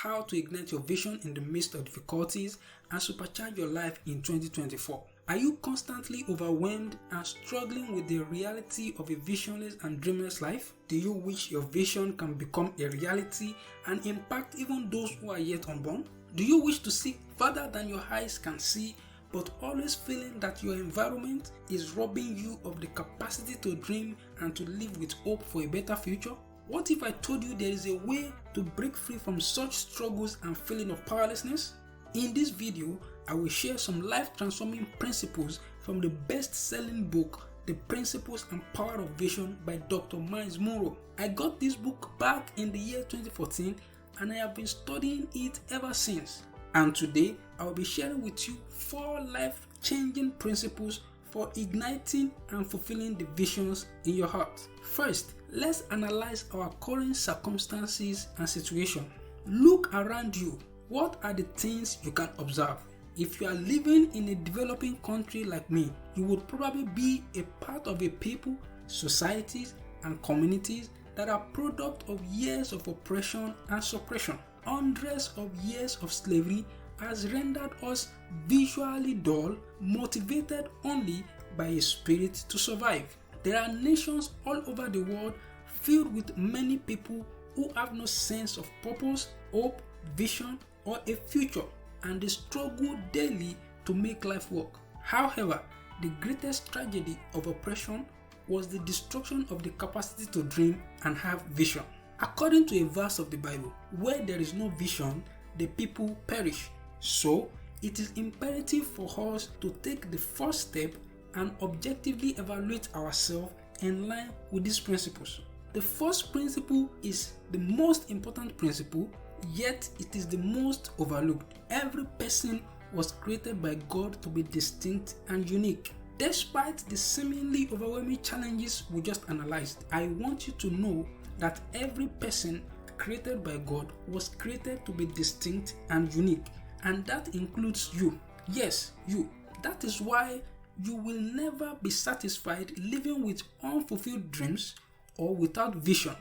how to ignite your vision in the midst of difficulties and supercharge your life in 2024. Are you constantly overwhelmed and struggling with the reality of a visionless and dreamless life? Do you wish your vision can become a reality and impact even those who are yet unborn? Do you wish to see further than your eyes can see, but always feeling that your environment is robbing you of the capacity to dream and to live with hope for a better future? What if I told you there is a way to break free from such struggles and feeling of powerlessness? In this video, I will share some life-transforming principles from the best-selling book, The Principles and Power of Vision by Dr. Myles Munroe. I got this book back in the year 2014 and I have been studying it ever since. And today, I will be sharing with you 4 life-changing principles for igniting and fulfilling the visions in your heart. First, let's analyze our current circumstances and situation. Look around you. What are the things you can observe? If you are living in a developing country like me, you would probably be a part of a people, societies, and communities that are product of years of oppression and suppression. Hundreds of years of slavery has rendered us visually dull, motivated only by a spirit to survive. There are nations all over the world filled with many people who have no sense of purpose, hope, vision, or a future, and they struggle daily to make life work. However, the greatest tragedy of oppression was the destruction of the capacity to dream and have vision. According to a verse of the Bible, where there is no vision, the people perish. So, it is imperative for us to take the first step and objectively evaluate ourselves in line with these principles. The first principle is the most important principle, yet it is the most overlooked. Every person was created by God to be distinct and unique. Despite the seemingly overwhelming challenges we just analyzed, I want you to know that every person created by God was created to be distinct and unique, and that includes you. Yes, you. That is why you will never be satisfied living with unfulfilled dreams or without vision,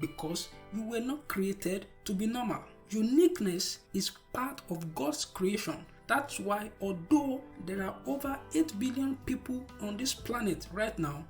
because you were not created to be normal. Uniqueness is part of God's creation. That's why although there are over 8 billion people on this planet right now,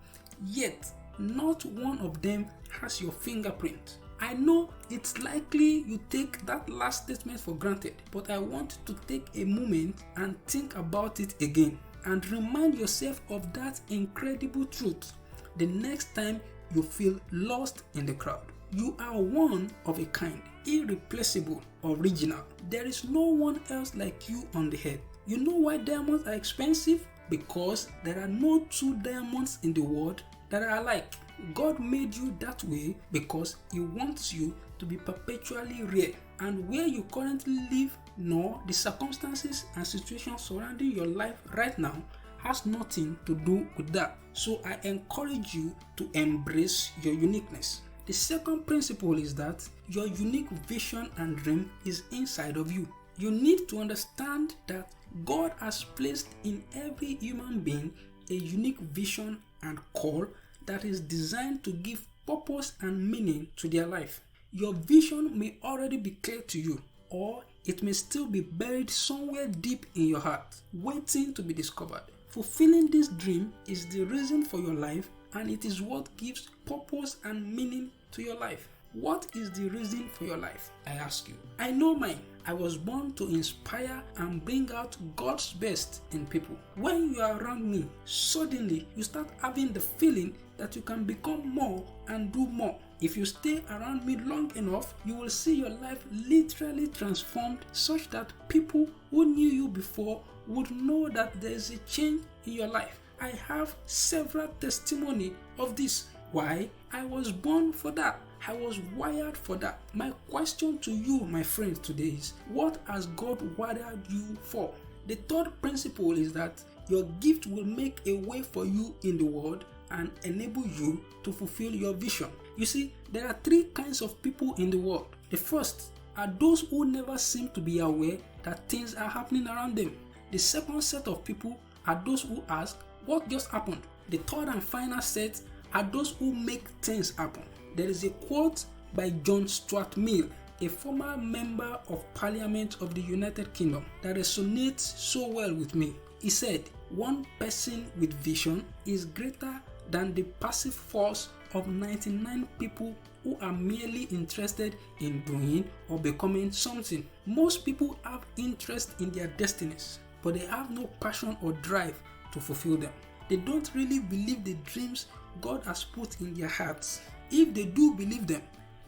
yet not one of them has your fingerprint. I know it's likely you take that last statement for granted, but I want to take a moment and think about it again and remind yourself of that incredible truth the next time you feel lost in the crowd. You are one of a kind, irreplaceable, original. There is no one else like you on the earth. You know why diamonds are expensive? Because there are no 2 diamonds in the world that are alike. God made you that way because He wants you to be perpetually rare. And where you currently live, nor the circumstances and situations surrounding your life right now, has nothing to do with that. So I encourage you to embrace your uniqueness. The second principle is that your unique vision and dream is inside of you. You need to understand that God has placed in every human being a unique vision and call that is designed to give purpose and meaning to their life. Your vision may already be clear to you, or it may still be buried somewhere deep in your heart, waiting to be discovered. Fulfilling this dream is the reason for your life, and it is what gives purpose and meaning to your life. What is the reason for your life? I ask you. I know mine. I was born to inspire and bring out God's best in people. When you are around me, suddenly you start having the feeling that you can become more and do more. If you stay around me long enough, you will see your life literally transformed such that people who knew you before would know that there is a change in your life. I have several testimonies of this. Why? I was born for that. I was wired for that. My question to you, my friend, today is, what has God wired you for? The third principle is that your gift will make a way for you in the world and enable you to fulfill your vision. You see, there are 3 kinds of people in the world. The first are those who never seem to be aware that things are happening around them. The second set of people are those who ask, what just happened? The third and final set are those who make things happen. There is a quote by John Stuart Mill, a former member of Parliament of the United Kingdom that resonates so well with me. He said, "One person with vision is greater than the passive force of 99 people who are merely interested in doing or becoming something." Most people have interest in their destinies, but they have no passion or drive to fulfill them. They don't really believe the dreams God has put in their hearts. If they do believe them,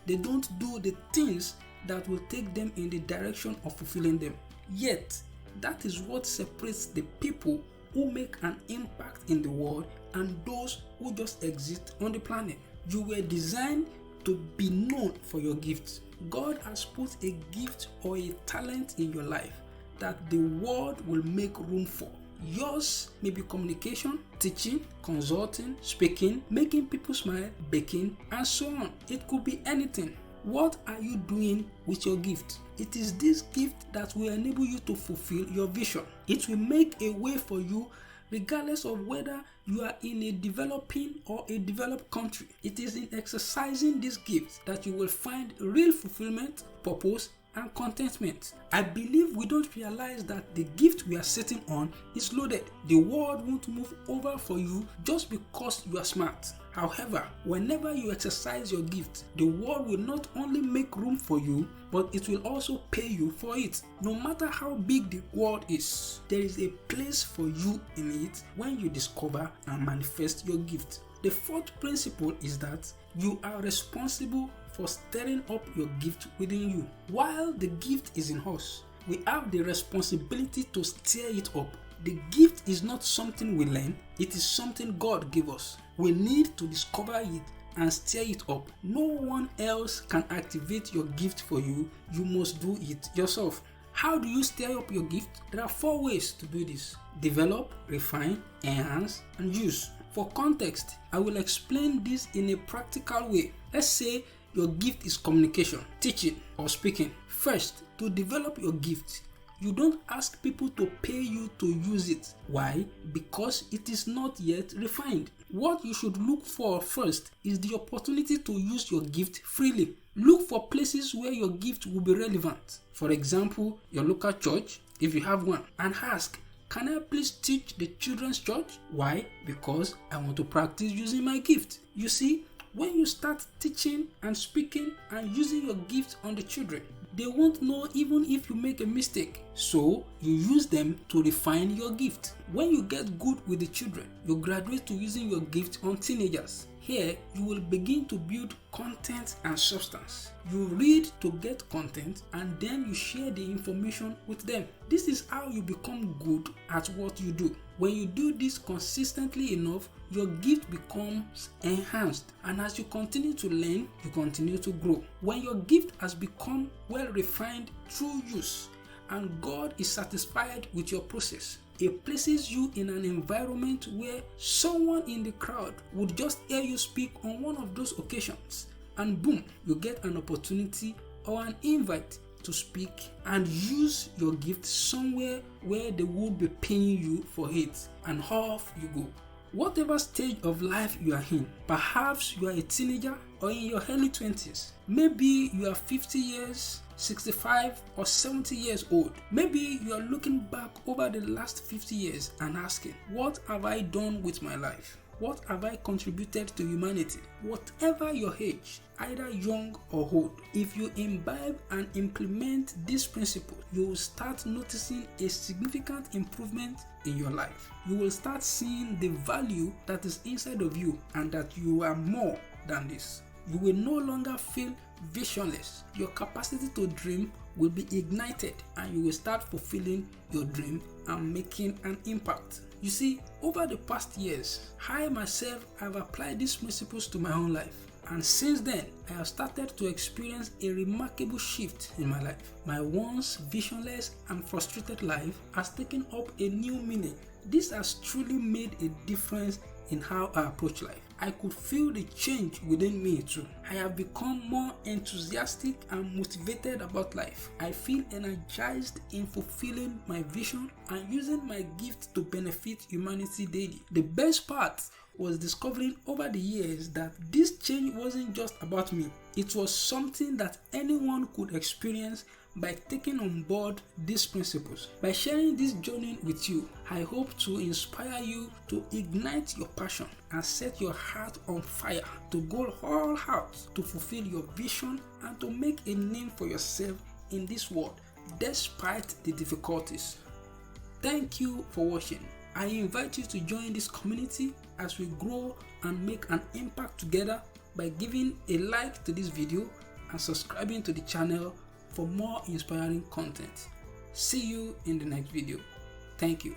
they don't do the things that will take them in the direction of fulfilling them. Yet, that is what separates the people who make an impact in the world and those who just exist on the planet. You were designed to be known for your gift. God has put a gift or a talent in your life that the world will make room for. Yours may be communication, teaching, consulting, speaking, making people smile, baking, and so on. It could be anything. What are you doing with your gift? It is this gift that will enable you to fulfill your vision. It will make a way for you regardless of whether you are in a developing or a developed country. It is in exercising this gift that you will find real fulfillment, purpose, and contentment. I believe we don't realize that the gift we are sitting on is loaded. The world won't move over for you just because you are smart. However, whenever you exercise your gift, the world will not only make room for you, but it will also pay you for it. No matter how big the world is, there is a place for you in it when you discover and manifest your gift. The fourth principle is that you are responsible for stirring up your gift within you. While the gift is in us, we have the responsibility to stir it up. The gift is not something we learn, it is something God gave us. We need to discover it and stir it up. No one else can activate your gift for you. You must do it yourself. How do you stir up your gift? There are 4 ways to do this: develop, refine, enhance, and use. For context, I will explain this in a practical way. Let's say your gift is communication, teaching, or speaking. First, to develop your gift, you don't ask people to pay you to use it. Why? Because it is not yet refined. What you should look for first is the opportunity to use your gift freely. Look for places where your gift will be relevant. For example, your local church, if you have one, and ask, "Can I please teach the children's church?" Why? Because I want to practice using my gift. You see, when you start teaching and speaking and using your gift on the children, they won't know even if you make a mistake. So you use them to refine your gift. When you get good with the children, you graduate to using your gift on teenagers. Here, you will begin to build content and substance. You read to get content and then you share the information with them. This is how you become good at what you do. When you do this consistently enough, your gift becomes enhanced, and as you continue to learn, you continue to grow. When your gift has become well refined through use, and God is satisfied with your process, it places you in an environment where someone in the crowd would just hear you speak on one of those occasions, and boom, you get an opportunity or an invite to speak and use your gift somewhere where they would be paying you for it, and off you go. Whatever stage of life you are in, perhaps you are a teenager or in your early 20s, maybe you are 50 years, 65 or 70 years old. Maybe you are looking back over the last 50 years and asking, what have I done with my life? What have I contributed to humanity? Whatever your age, either young or old, if you imbibe and implement this principle, you will start noticing a significant improvement in your life. You will start seeing the value that is inside of you and that you are more than this. You will no longer feel visionless. Your capacity to dream will be ignited and you will start fulfilling your dream and making an impact. You see, over the past years, I myself have applied these principles to my own life. And since then, I have started to experience a remarkable shift in my life. My once visionless and frustrated life has taken up a new meaning. This has truly made a difference in how I approach life. I could feel the change within me too. I have become more enthusiastic and motivated about life. I feel energized in fulfilling my vision and using my gift to benefit humanity daily. The best part was discovering over the years that this change wasn't just about me. It was something that anyone could experience by taking on board these principles. By sharing this journey with you, I hope to inspire you to ignite your passion and set your heart on fire to go all out to fulfill your vision and to make a name for yourself in this world despite the difficulties. Thank you for watching. I invite you to join this community as we grow and make an impact together by giving a like to this video and subscribing to the channel for more inspiring content. See you in the next video. Thank you.